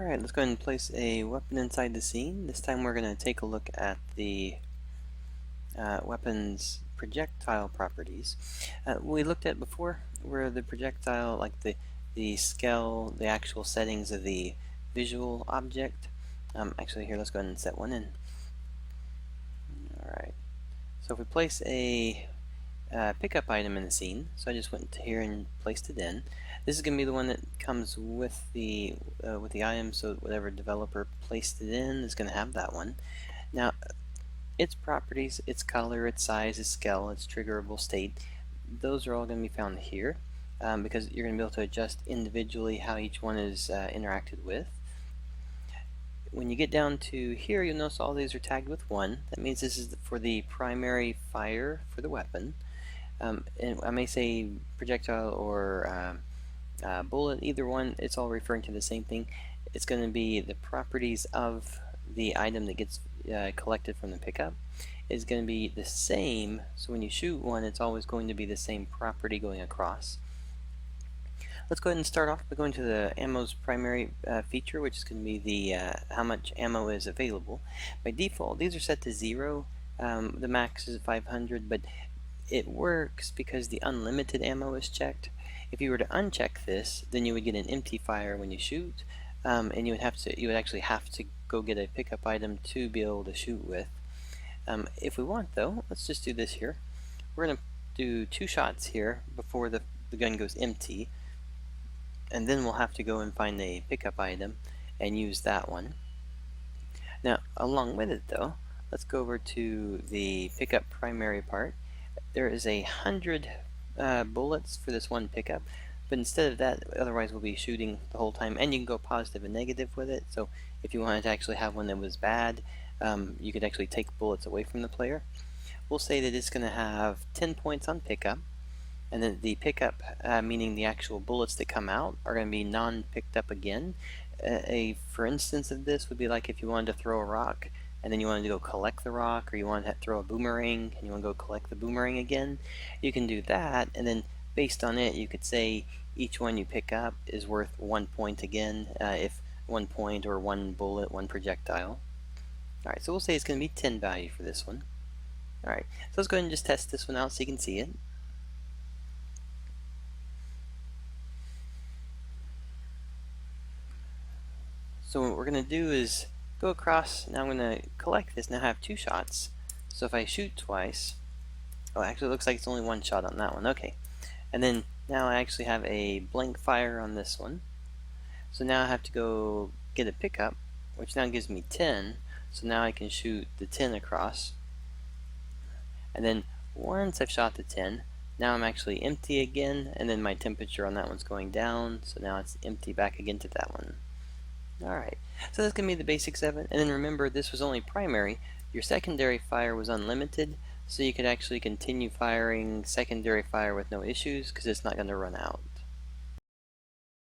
Alright, let's go ahead and place a weapon inside the scene. This time we're going to take a look at the weapon's projectile properties. We looked at before where the projectile, like the scale, the actual settings of the visual object. Actually, here, let's go ahead and set one in. Alright, so if we place a pickup item in the scene, so I just went to here and placed it in. This is going to be the one that comes with the item, so whatever developer placed it in is going to have that one. Now, its properties, its color, its size, its scale, its triggerable state, those are all going to be found here because you're going to be able to adjust individually how each one is interacted with. When you get down to here, you'll notice all these are tagged with 1. That means this is for the primary fire for the weapon. And I may say projectile or bullet, either one, it's all referring to the same thing. It's going to be the properties of the item that gets collected from the pickup is going to be the same, so when you shoot one, it's always going to be the same property going across. Let's go ahead and start off by going to the ammo's primary feature, which is going to be the how much ammo is available. By default, these are set to 0. The max is 500, but it works because the unlimited ammo is checked. If you were to uncheck this, then you would get an empty fire when you shoot, and you would actually have to go get a pickup item to be able to shoot with. If we want, though, let's just do this here. We're going to do 2 shots here before the gun goes empty, and then we'll have to go and find a pickup item and use that one. Now, along with it, though, let's go over to the pickup primary part. There is 100 bullets for this one pickup, but instead of that, otherwise we'll be shooting the whole time, and you can go positive and negative with it. So if you wanted to actually have one that was bad, you could actually take bullets away from the player. We'll say that it's going to have 10 points on pickup, and then the pickup, meaning the actual bullets that come out, are going to be non-picked up again. For instance of this would be like if you wanted to throw a rock, and then you wanted to go collect the rock, or you wanted to throw a boomerang, and you want to go collect the boomerang again. You can do that, and then based on it, you could say each one you pick up is worth 1 point again, if 1 point or 1 bullet, 1 projectile. Alright, so we'll say it's going to be 10 value for this one. Alright, so let's go ahead and just test this one out so you can see it. So what we're going to do is go across. Now I'm going to collect this. Now I have 2 shots. So if I shoot twice, oh, actually it looks like it's only 1 shot on that one. Okay. And then now I actually have a blank fire on this one. So now I have to go get a pickup, which now gives me 10. So now I can shoot the 10 across. And then once I've shot the 10, now I'm actually empty again, and then my temperature on that one's going down. So now it's empty back again to that one. Alright, so that's going to be the basics of it. And then remember, this was only primary. Your secondary fire was unlimited, so you could actually continue firing secondary fire with no issues because it's not going to run out.